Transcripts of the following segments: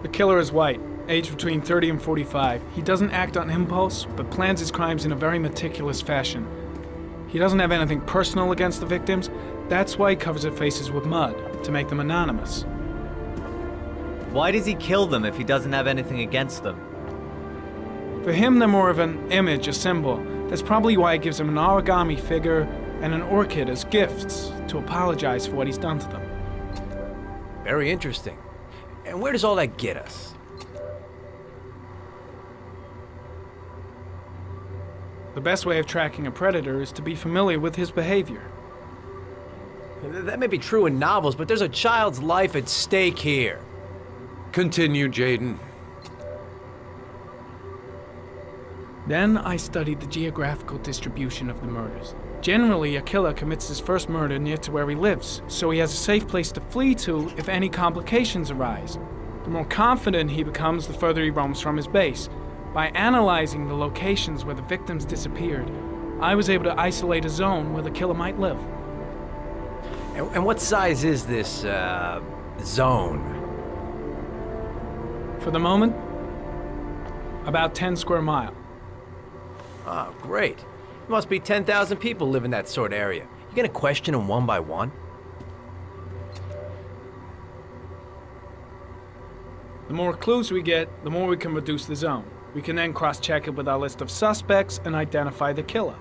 The killer is white, aged between 30 and 45. He doesn't act on impulse, but plans his crimes in a very meticulous fashion. He doesn't have anything personal against the victims. That's why he covers their faces with mud, to make them anonymous. Why does he kill them if he doesn't have anything against them? For him, they're more of an image, a symbol. That's probably why he gives them an origami figure and an orchid as gifts to apologize for what he's done to them. Very interesting. And where does all that get us? The best way of tracking a predator is to be familiar with his behavior. That may be true in novels, but there's a child's life at stake here. Continue, Jaden. Then I studied the geographical distribution of the murders. Generally, a killer commits his first murder near to where he lives, so he has a safe place to flee to if any complications arise. The more confident he becomes, the further he roams from his base. By analyzing the locations where the victims disappeared, I was able to isolate a zone where the killer might live. And what size is this, zone? For the moment, about 10 square miles. Oh, great. There must be 10,000 people live in that sort of area. You gonna question them one by one? The more clues we get, the more we can reduce the zone. We can then cross-check it with our list of suspects and identify the killer.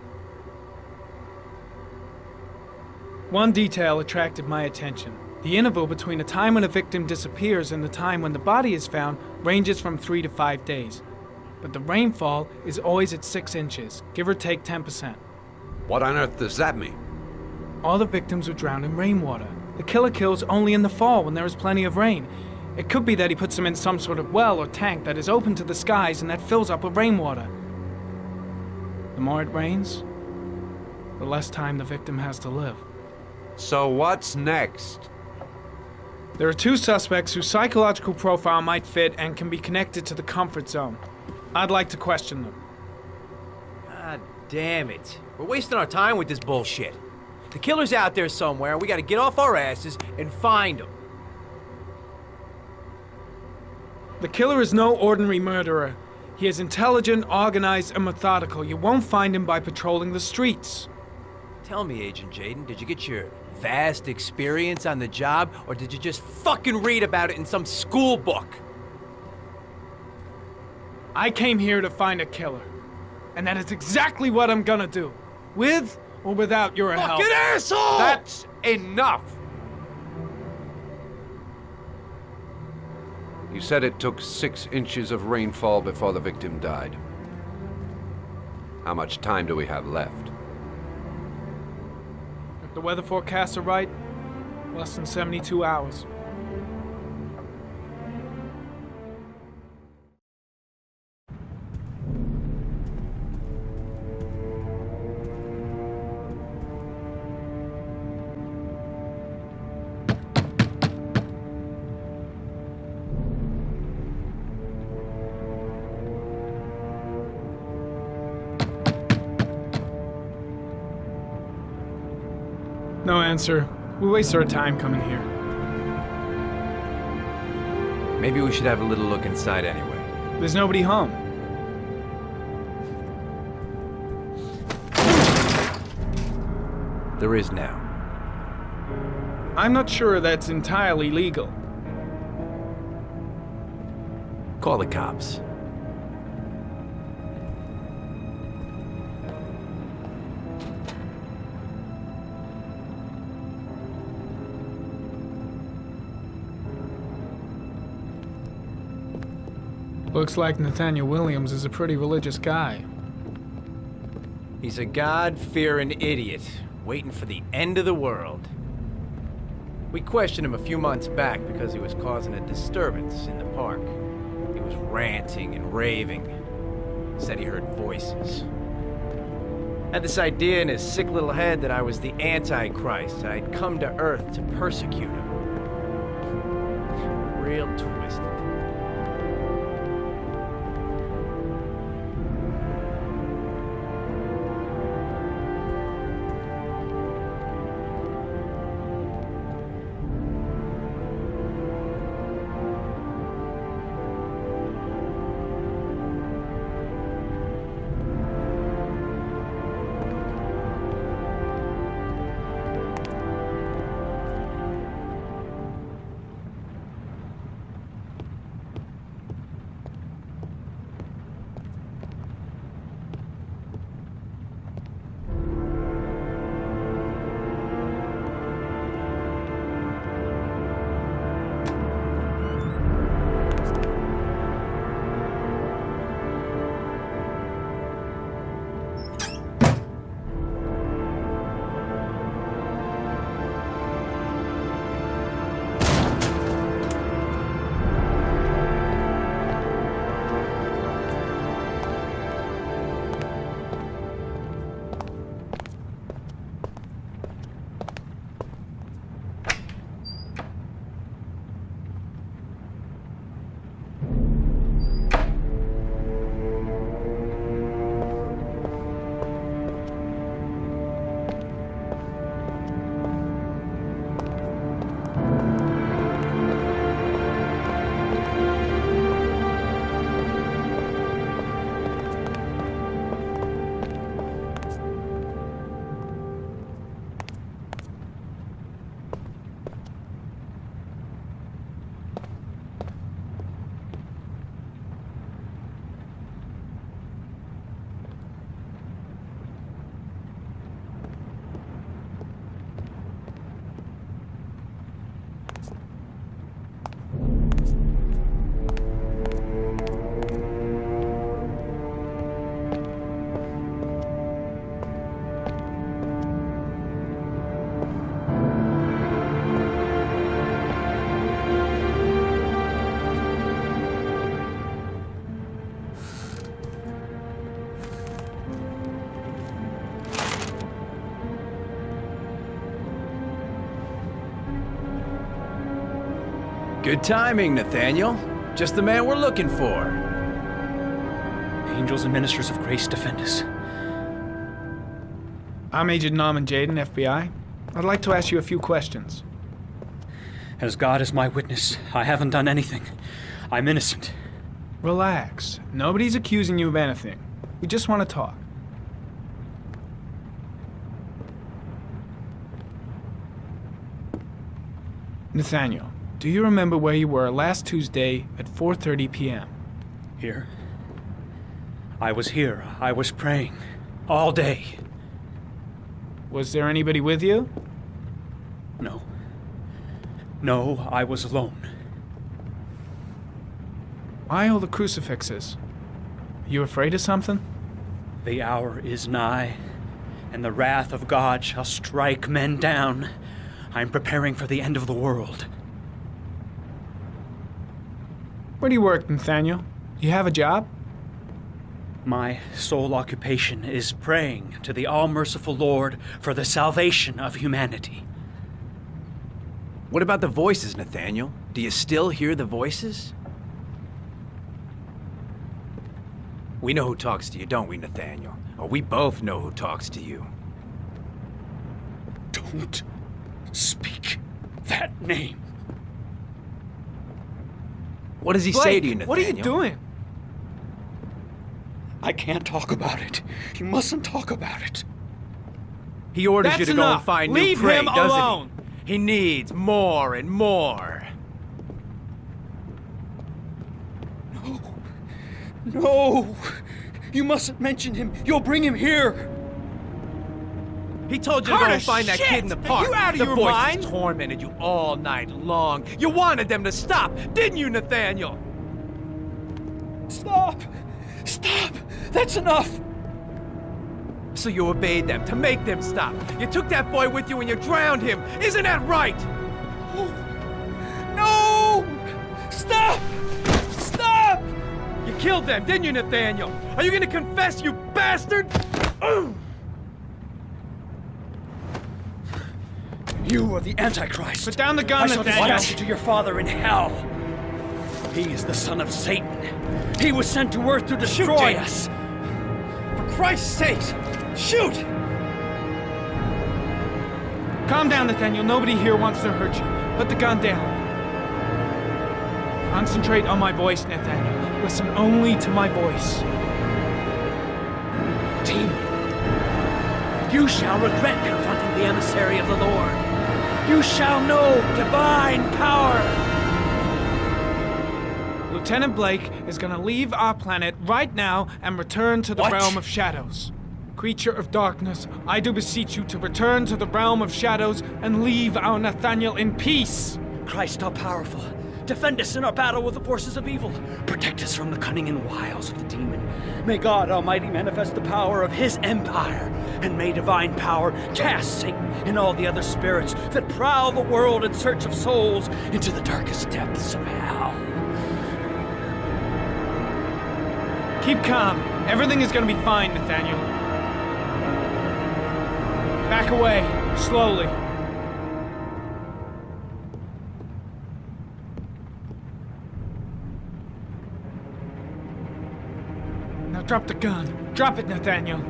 One detail attracted my attention. The interval between the time when a victim disappears and the time when the body is found ranges from 3 to 5 days. But the rainfall is always at 6 inches, give or take 10%. What on earth does that mean? All the victims were drowned in rainwater. The killer kills only in the fall when there is plenty of rain. It could be that he puts them in some sort of well or tank that is open to the skies and that fills up with rainwater. The more it rains, the less time the victim has to live. So what's next? There are 2 suspects whose psychological profile might fit and can be connected to the comfort zone. I'd like to question them. God damn it. We're wasting our time with this bullshit. The killer's out there somewhere, and we gotta get off our asses and find him. The killer is no ordinary murderer. He is intelligent, organized, and methodical. You won't find him by patrolling the streets. Tell me, Agent Jaden, did you get your vast experience on the job, or did you just fucking read about it in some school book? I came here to find a killer. And that is exactly what I'm gonna do. With or without your help. Fucking asshole! That's enough! You said it took 6 inches of rainfall before the victim died. How much time do we have left? If the weather forecasts are right, less than 72 hours. No answer. We waste our time coming here. Maybe we should have a little look inside anyway. There's nobody home. There is now. I'm not sure that's entirely legal. Call the cops. Looks like Nathaniel Williams is a pretty religious guy. He's a God-fearing idiot, waiting for the end of the world. We questioned him a few months back because he was causing a disturbance in the park. He was ranting and raving. Said he heard voices. Had this idea in his sick little head that I was the Antichrist. I'd come to Earth to persecute him. Real twisted. Good timing, Nathaniel. Just the man we're looking for. Angels and ministers of grace defend us. I'm Agent Norman Jaden, FBI. I'd like to ask you a few questions. As God is my witness, I haven't done anything. I'm innocent. Relax. Nobody's accusing you of anything. We just want to talk. Nathaniel, do you remember where you were last Tuesday at 4:30 p.m.? Here? I was here. I was praying. All day. Was there anybody with you? No. No, I was alone. Why all the crucifixes? Are you afraid of something? The hour is nigh, and the wrath of God shall strike men down. I'm preparing for the end of the world. Where do you work, Nathaniel? Do you have a job? My sole occupation is praying to the all-merciful Lord for the salvation of humanity. What about the voices, Nathaniel? Do you still hear the voices? We know who talks to you, don't we, Nathaniel? Or we both know who talks to you. Don't speak that name. What does he Blake, say to you, Nathaniel? what are you doing? I can't talk about it. You mustn't talk about it. He orders That's you to go enough. and find Leave new prey, him doesn't alone. he? He needs more and more. No! You mustn't mention him. You'll bring him here. He told you to go and find that kid in the park. Are you out of the your voices mind? tormented you all night long. You wanted them to stop, didn't you, Nathaniel? Stop! Stop! That's enough! So you obeyed them to make them stop. You took that boy with you and you drowned him. Isn't that right? No! Stop! Stop! You killed them, didn't you, Nathaniel? Are you gonna confess, you bastard? You are the Antichrist. Put down the I gun, shall Nathaniel. dispatch you to your father in hell. He is the son of Satan. He was sent to earth to destroy us. For Christ's sake, shoot! Calm down, Nathaniel. Nobody here wants to hurt you. Put the gun down. Concentrate on my voice, Nathaniel. Listen only to my voice. Team, you shall regret confronting the emissary of the Lord. You shall know divine power. Lieutenant Blake is gonna leave our planet right now and return to the What? realm of shadows. Creature of darkness, I do beseech you to return to the realm of shadows and leave our Nathaniel in peace. Christ all-powerful, defend us in our battle with the forces of evil. Protect us from the cunning and wiles of the demon. May God Almighty manifest the power of His empire, and may divine power cast Satan and all the other spirits that prowl the world in search of souls into the darkest depths of hell. Keep calm. Everything is gonna be fine, Nathaniel. Back away, slowly. Now drop the gun. Drop it, Nathaniel.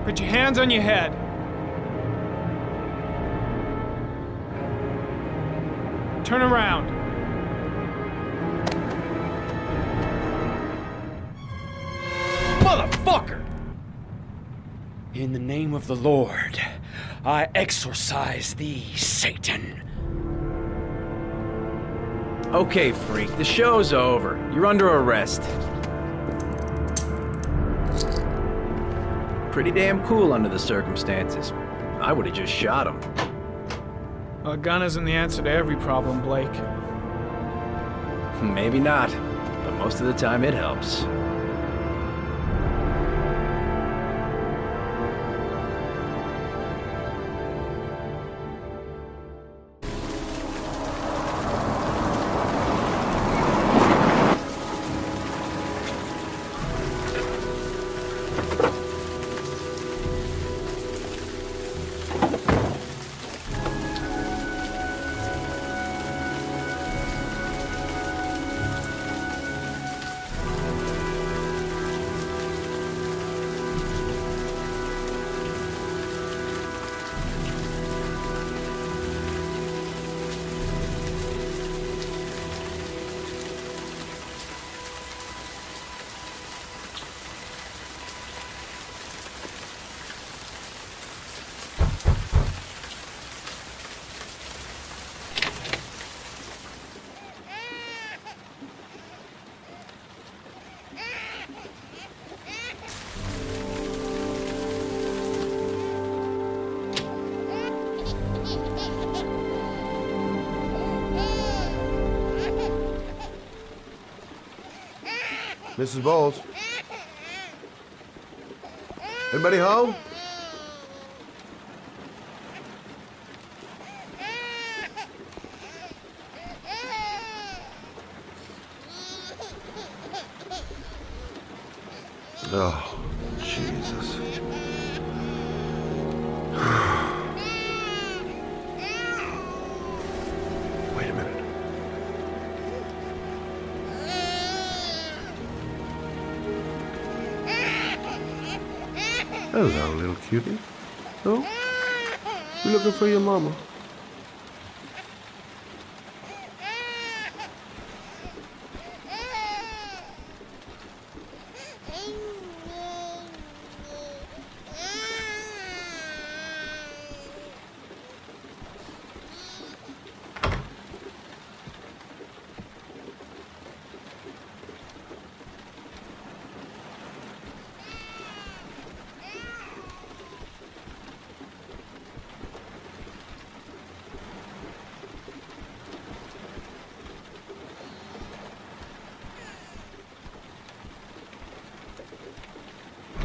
Put your hands on your head. Turn around. Motherfucker! In the name of the Lord, I exorcise thee, Satan. Okay, freak, the show's over. You're under arrest. Pretty damn cool under the circumstances. I would have just shot him. A gun isn't the answer to every problem, Blake. Maybe not, but most of the time it helps. Mrs. Bowles? Everybody home? Oh, Jesus. Wait a minute. Hello, little cutie. Oh, you looking for your mama?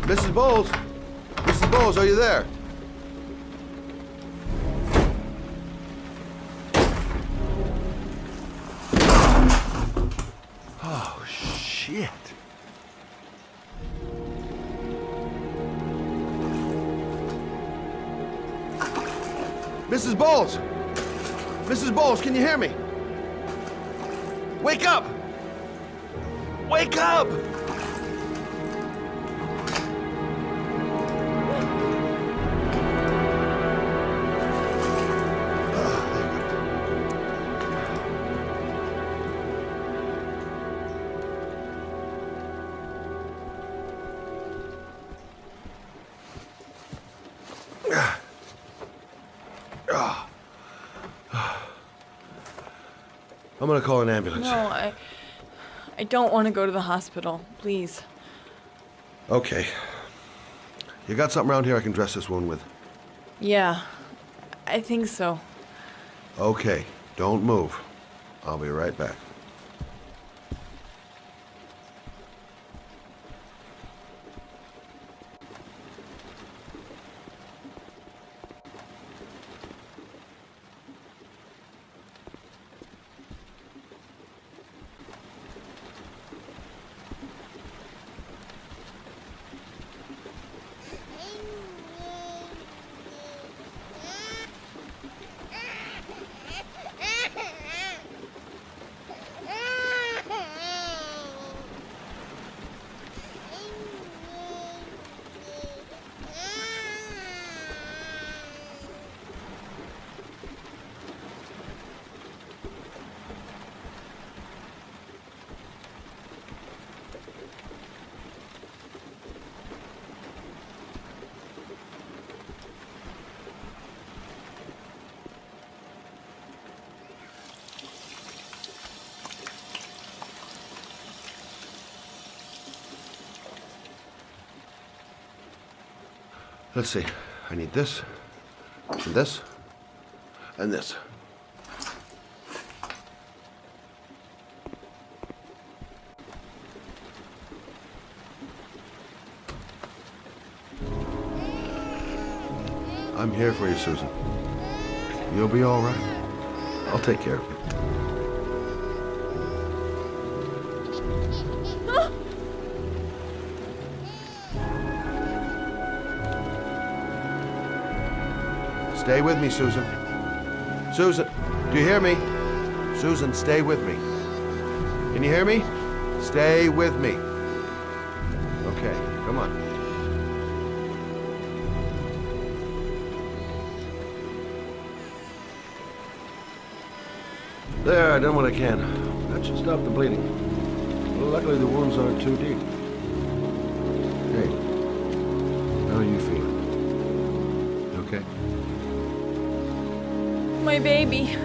Mrs. Bowles? Mrs. Bowles, are you there? Oh, shit. Mrs. Bowles! Mrs. Bowles, can you hear me? Wake up! Wake up! I'm gonna call an ambulance. No, I don't want to go to the hospital. Please. Okay. You got something around here I can dress this wound with? Yeah, I think so. Okay, don't move. I'll be right back. Let's see. I need this, and this, and this. I'm here for you, Susan. You'll be all right. I'll take care of you. Stay with me, Susan. Susan, do you hear me? Susan, stay with me. Can you hear me? Stay with me. Okay, come on. There, I done what I can. That should stop the bleeding. Well, luckily the wounds aren't too deep. Hey, how are you feeling? Okay? My baby.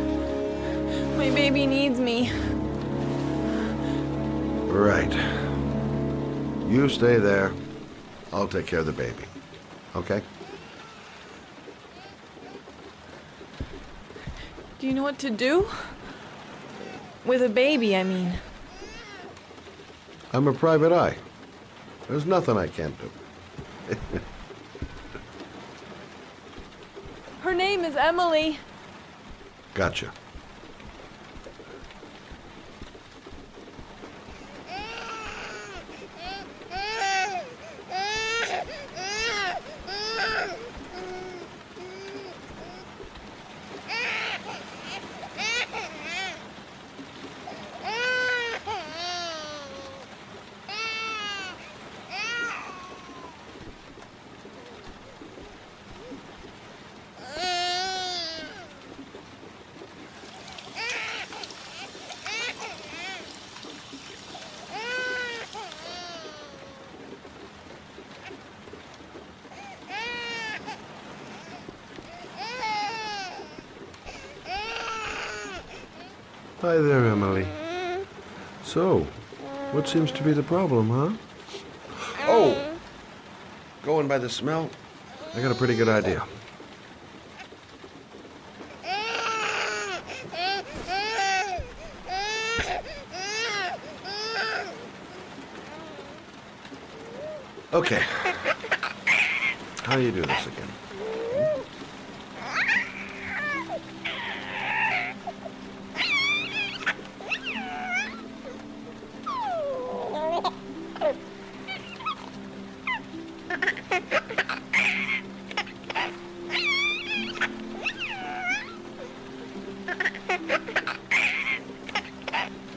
My baby needs me. Right. You stay there. I'll take care of the baby. Okay? Do you know what to do? With a baby, I mean. I'm a private eye. There's nothing I can't do. Her name is Emily. Gotcha. Hi there, Emily. So, what seems to be the problem, huh? Oh! Going by the smell, I got a pretty good idea. Okay. How do you do this again?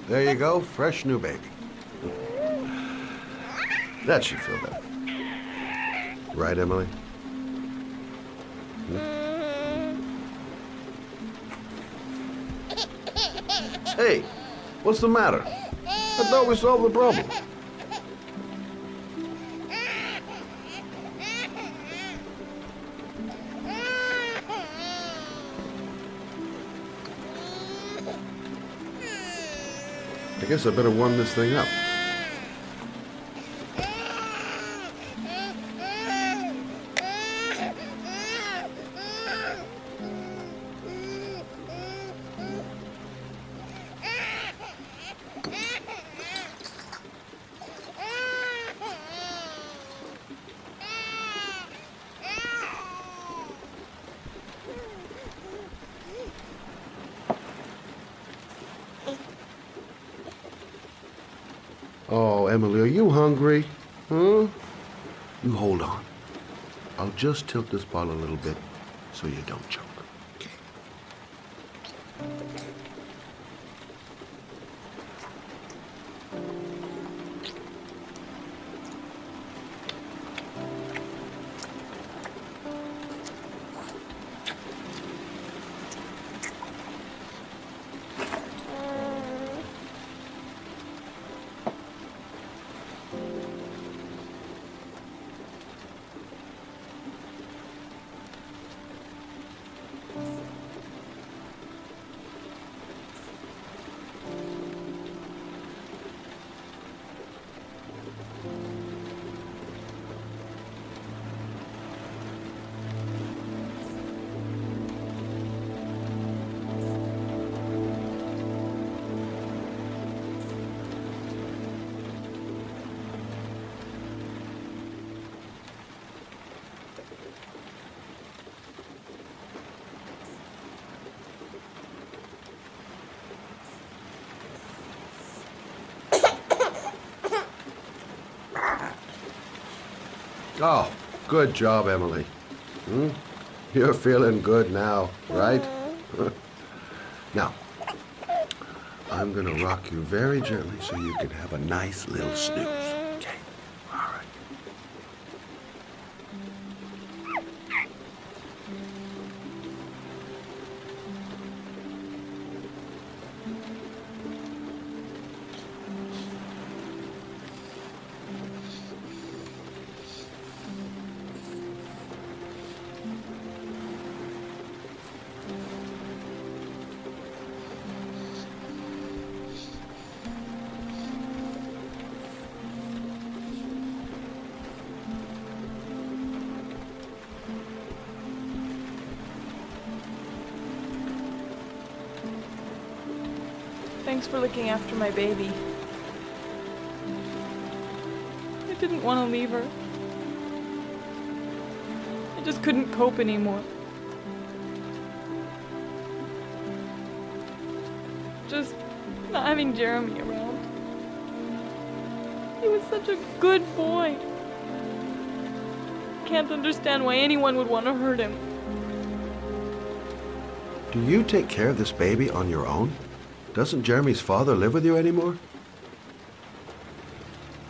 There you go, fresh new baby. That should feel better. Right, Emily? Hey, what's the matter? I thought we solved the problem. I guess I better warm this thing up. Oh, Emily, are you hungry? Huh? You hold on. I'll just tilt this bottle a little bit so you don't choke. Okay. Oh, good job, Emily. You're feeling good now, right? Now, I'm gonna rock you very gently so you can have a nice little snooze. Okay, all right. Thanks for looking after my baby. didn't want to leave her. I just couldn't cope anymore. Just not having Jeremy around. He was such a good boy. Can't understand why anyone would want to hurt him. Do you take care of this baby on your own? Doesn't Jeremy's father live with you anymore?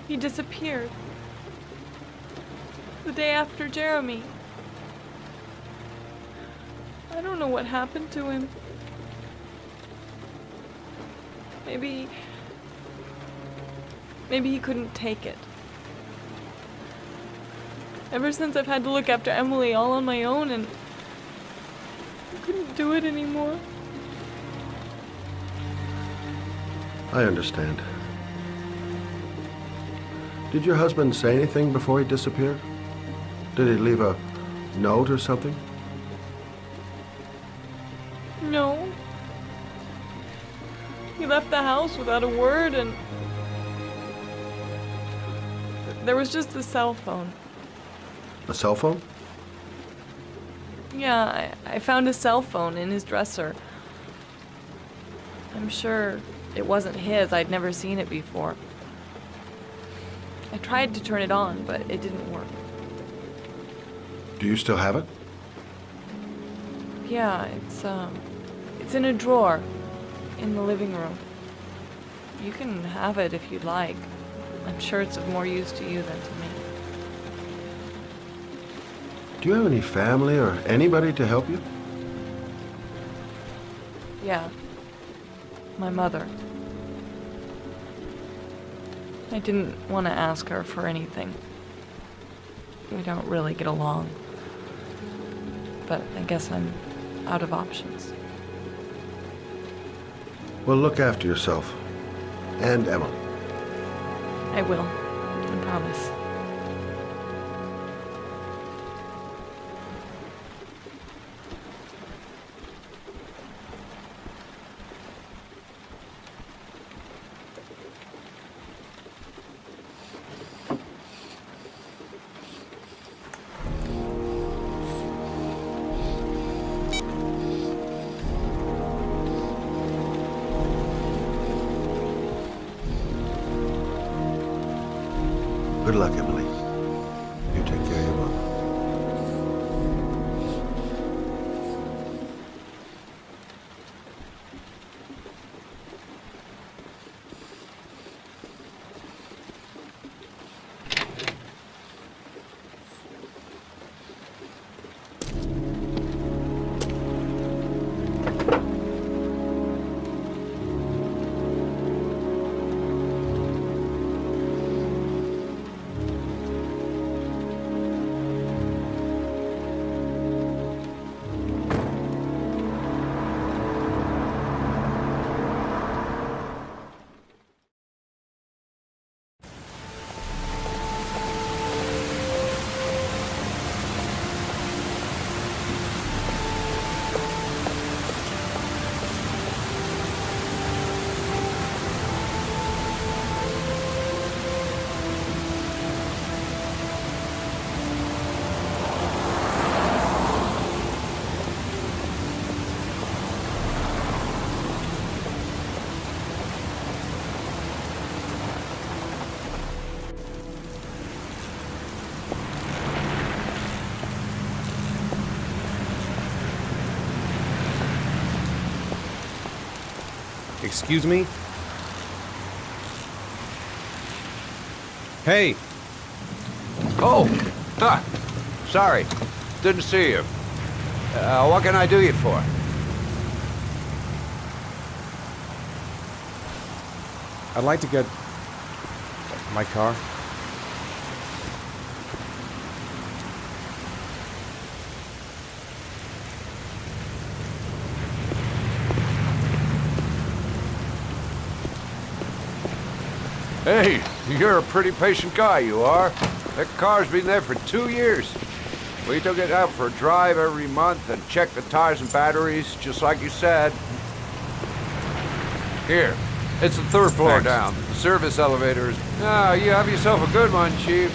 He disappeared. The day after Jeremy. I don't know what happened to him. Maybe he couldn't take it. Ever since I've had to look after Emily all on my own, and I couldn't do it anymore. I understand. Did your husband say anything before he disappeared? Did he leave a note or something? No. He left the house without a word, and there was just the cell phone. A cell phone? Yeah, I found a cell phone in his dresser. I'm sure it wasn't his. I'd never seen it before. I tried to turn it on, but it didn't work. Do you still have it? Yeah, it's in a drawer in the living room. You can have it if you'd like. I'm sure it's of more use to you than to me. Do you have any family or anybody to help you? Yeah. My mother. I didn't want to ask her for anything. We don't really get along. But I guess I'm out of options. Well, look after yourself. And Emily. I will. I promise. Good luck, Emily. You take care of your mother. Excuse me? Hey! Oh! Ah! Sorry. Didn't see you. What can I do you for? I'd like to get my car. Hey, you're a pretty patient guy, you are. That car's been there for 2 years. We took it out for a drive every month and checked the tires and batteries, just like you said. Here, It's the third floor Thanks. down. The service elevators. Ah, you have yourself a good one, Chief.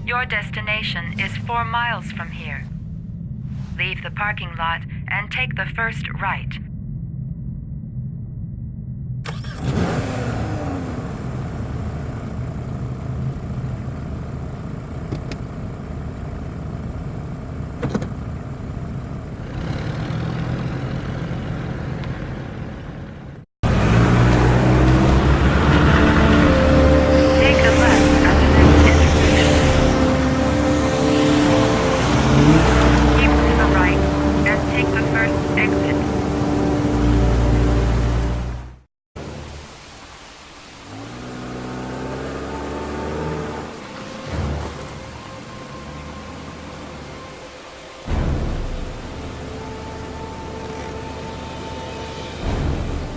Your destination is 4 miles from here. Leave the parking lot and take the first right. Take a left at the next intersection. Keep to the right and take the first exit.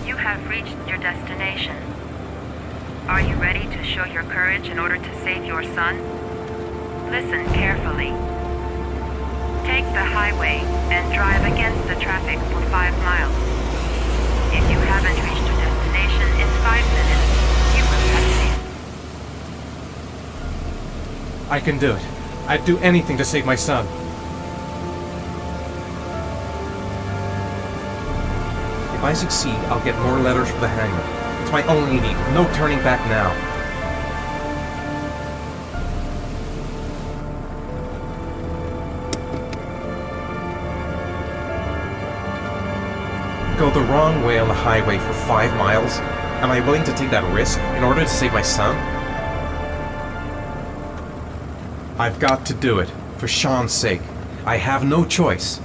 You have reached your destination. Are you ready to show your courage in order to save your son? Listen carefully. Take the highway and drive against the traffic for 5 miles. If you haven't reached your destination in 5 minutes, you will have failed. I can do it. I'd do anything to save my son. If I succeed, I'll get more letters from the hangar. It's my only need. No turning back now. Go the wrong way on the highway for 5 miles? Am I willing to take that risk in order to save my son? I've got to do it, for Sean's sake. I have no choice.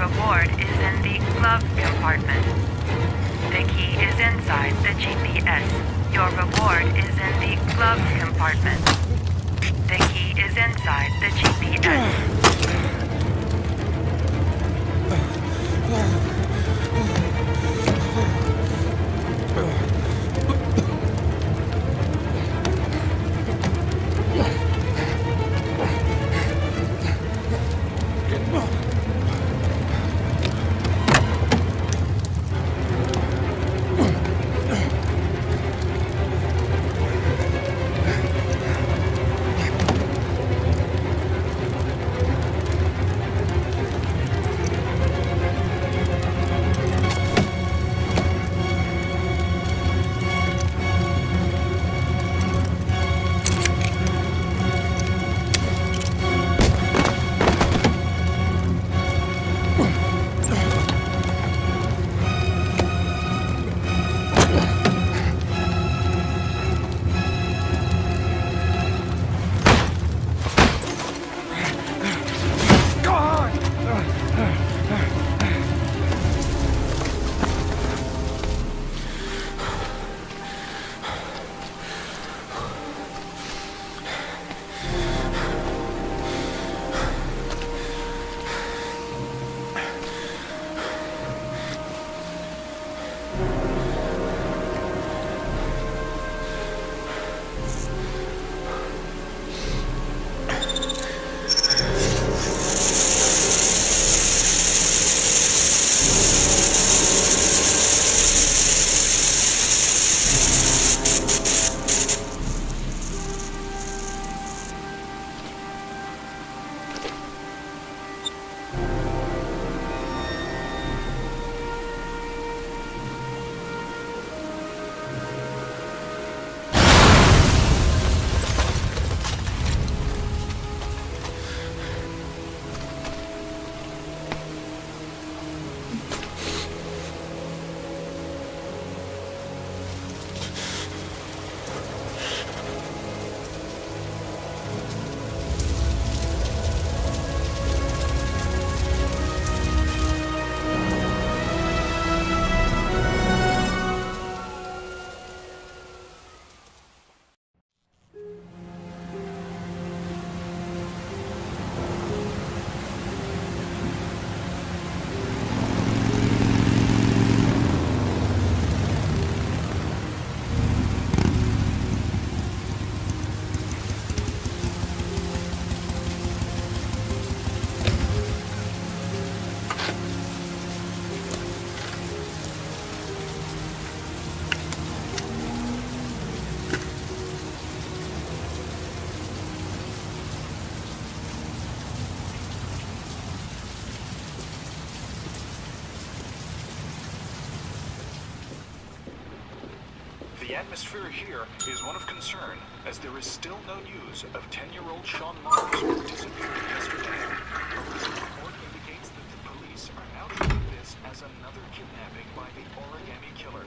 reward is in the glove compartment. The key is inside the GPS. Your reward is in the glove compartment. The key is inside the GPS. The atmosphere here is one of concern, as there is still no news of 10-year-old Sean Mars who disappeared yesterday. A recent report indicates that the police are now treating this as another kidnapping by the origami killer.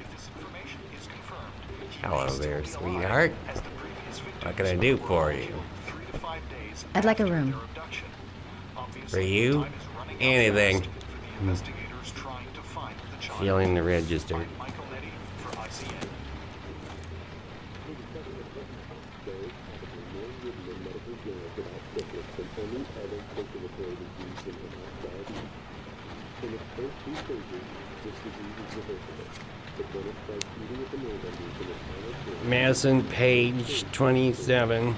If this information is confirmed, he Hello may still there, be sweetheart. alive, as the previous victims What can I do were for all you? killed 3 to 5 days I'd like a after room. their abduction. Obviously, For you? time is running out Anything. fast for the investigators trying to find the child. Feeling the register. I'm Michael Nettie for ICN. Madison Page, 27,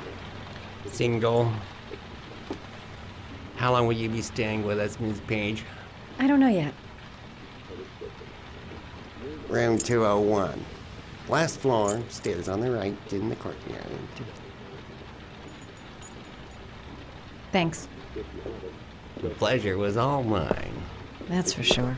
single. How long will you be staying with us, Ms. Page? I don't know yet. Room 201. Last floor, stairs on the right, in the courtyard. Thanks. The pleasure was all mine. That's for sure.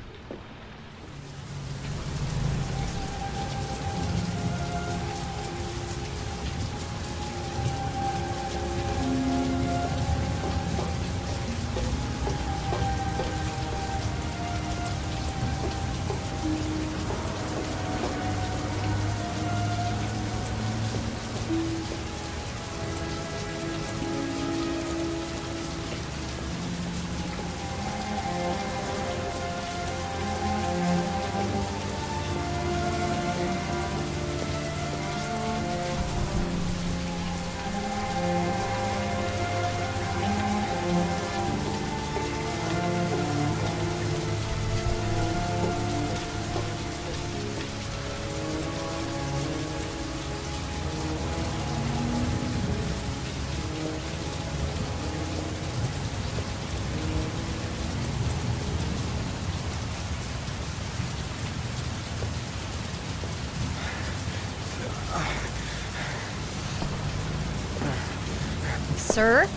Sir?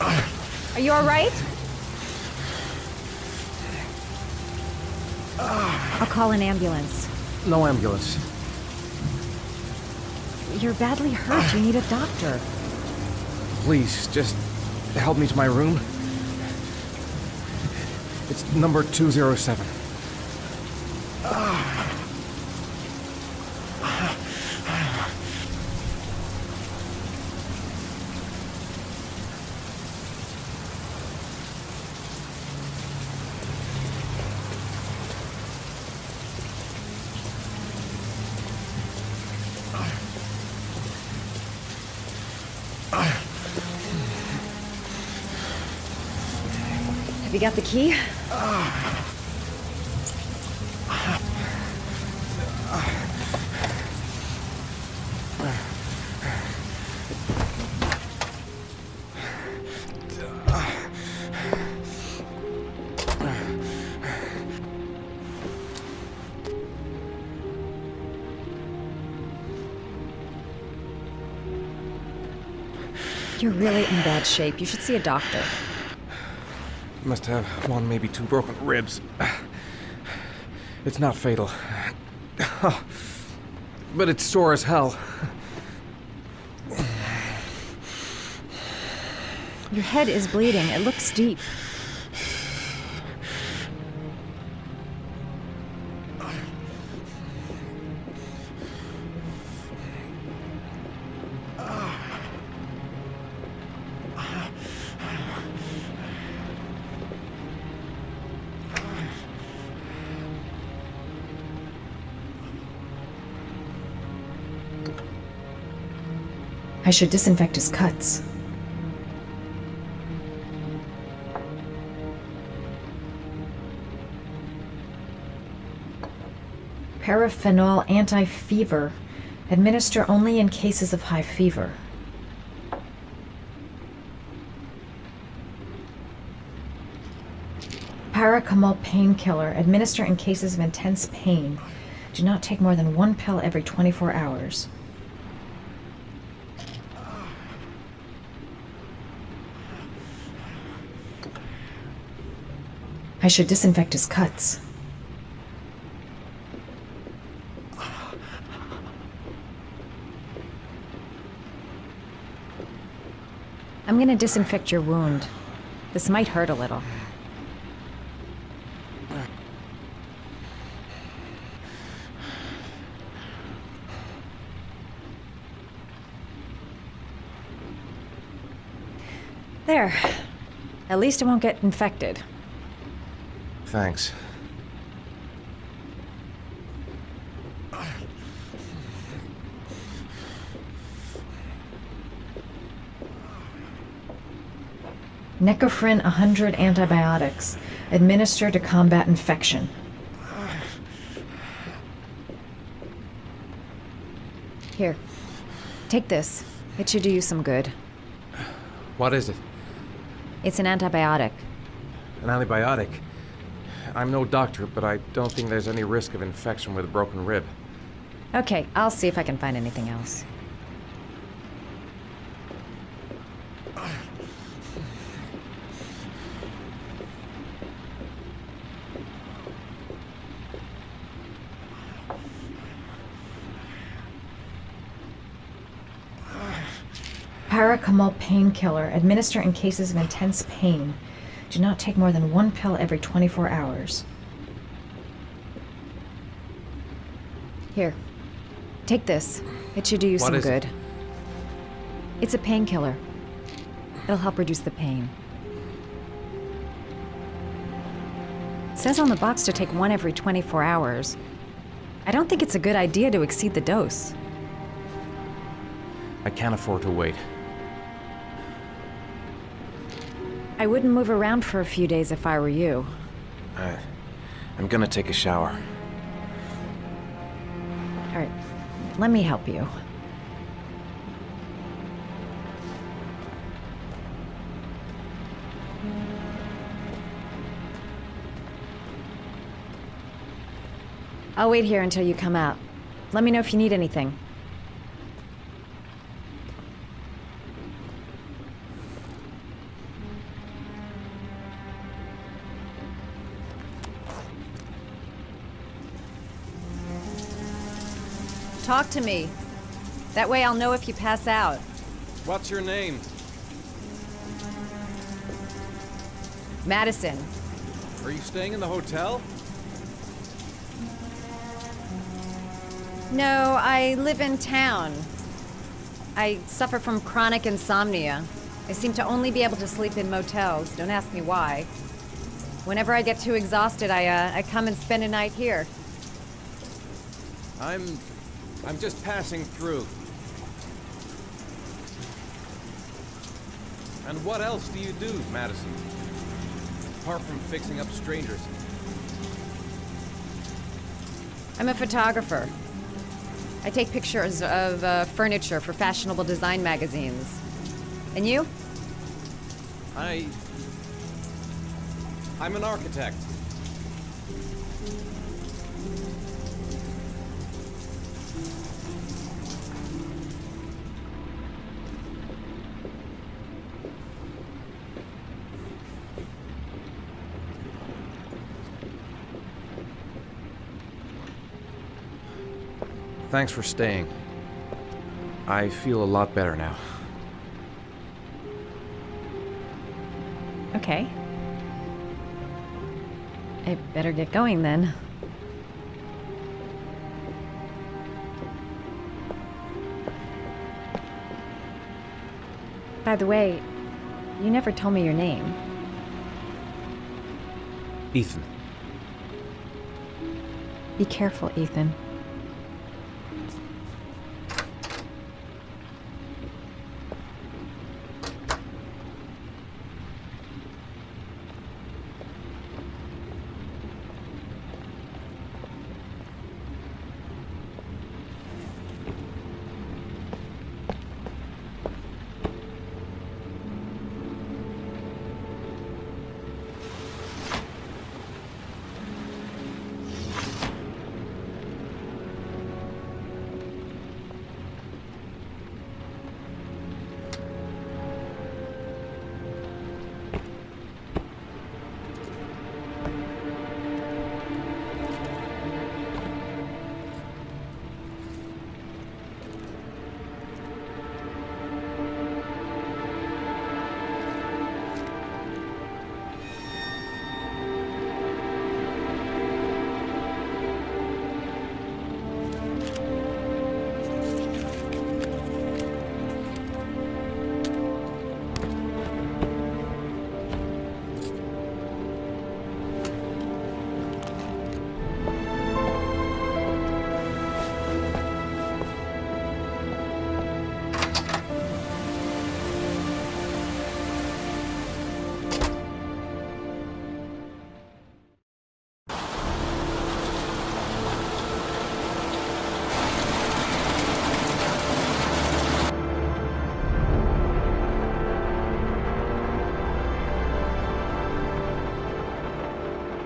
Are you alright? I'll call an ambulance. No ambulance. You're badly hurt. You need a doctor. Please, just help me to my room. It's number 207. Have you got the key? You're really in bad shape. You should see a doctor. Must have one, maybe two broken ribs. It's not fatal. But it's sore as hell. Your head is bleeding. It looks deep. I should disinfect his cuts. Paraphenol anti-fever. Administer only in cases of high fever. Paracetamol painkiller. Administer in cases of intense pain. Do not take more than 1 pill every 24 hours. I should disinfect his cuts. I'm gonna disinfect your wound. This might hurt a little. There. At least it won't get infected. Thanks. Necophren 100 antibiotics. Administer to combat infection. Here. Take this. It should do you some good. What is it? It's an antibiotic. An antibiotic? I'm no doctor, but I don't think there's any risk of infection with a broken rib. Okay, I'll see if I can find anything else. Paracetamol painkiller. Administer in cases of intense pain. Do not take more than 1 pill every 24 hours. Here. Take this. It should do you some good. It's a painkiller. It'll help reduce the pain. It says on the box to take 1 every 24 hours. I don't think it's a good idea to exceed the dose. I can't afford to wait. I wouldn't move around for a few days if I were you. I'm gonna take a shower. All right, let me help you. I'll wait here until you come out. Let me know if you need anything. Talk to me. That way I'll know if you pass out. What's your name? Madison. Are you staying in the hotel? No, I live in town. I suffer from chronic insomnia. I seem to only be able to sleep in motels. Don't ask me why. Whenever I get too exhausted, I come and spend a night here. I'm just passing through. And what else do you do, Madison? Apart from fixing up strangers. I'm a photographer. I take pictures of furniture for fashionable design magazines. And you? I'm an architect. Thanks for staying. I feel a lot better now. Okay. I better get going then. By the way, you never told me your name. Ethan. Be careful, Ethan.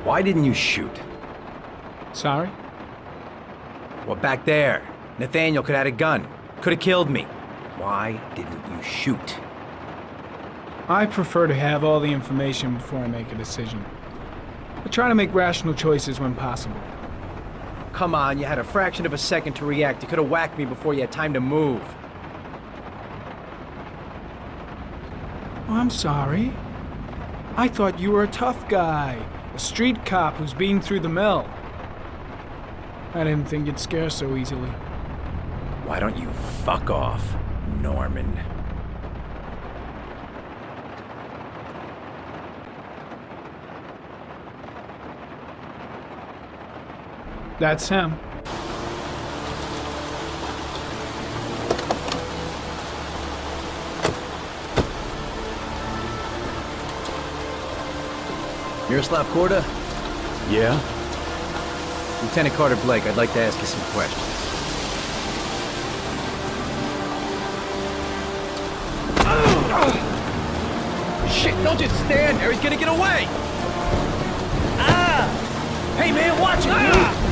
Why didn't you shoot? Sorry? Well, back there. Nathaniel could have had a gun. Could have killed me. Why didn't you shoot? I prefer to have all the information before I make a decision. I try to make rational choices when possible. Come on, you had a fraction of a second to react. You could have whacked me before you had time to move. Oh, I'm sorry. I thought you were a tough guy. A street cop who's been through the mill. I didn't think you'd scare so easily. Why don't you fuck off, Norman? That's him. Miroslav Korda? Yeah? Lieutenant Carter Blake, I'd like to ask you some questions. Shit, don't just stand there, he's gonna get away! Ah! Hey man, watch it, dude!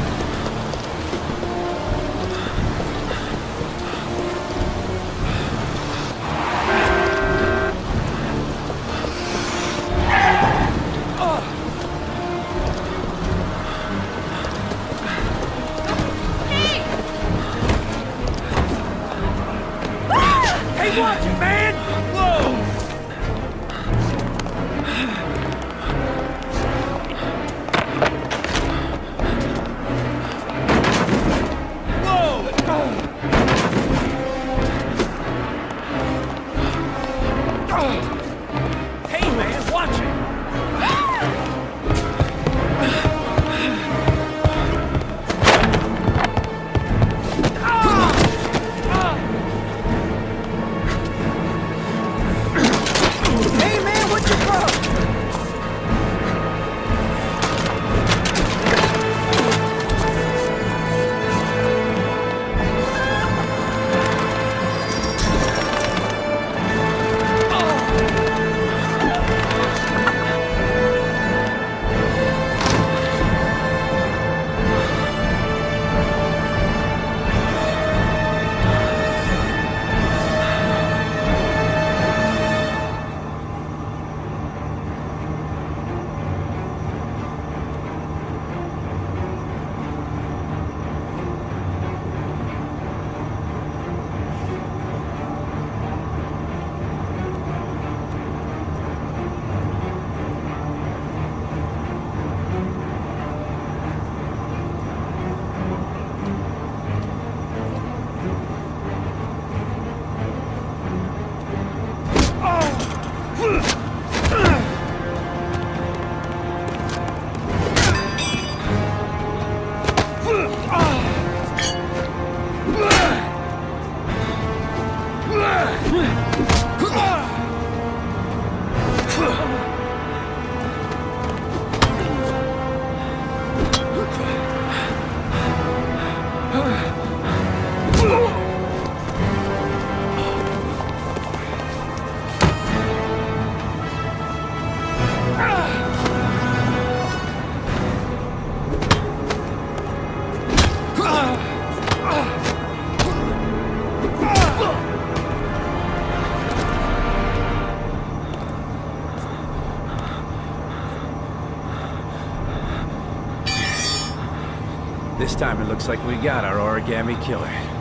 This time it looks like we got our origami killer.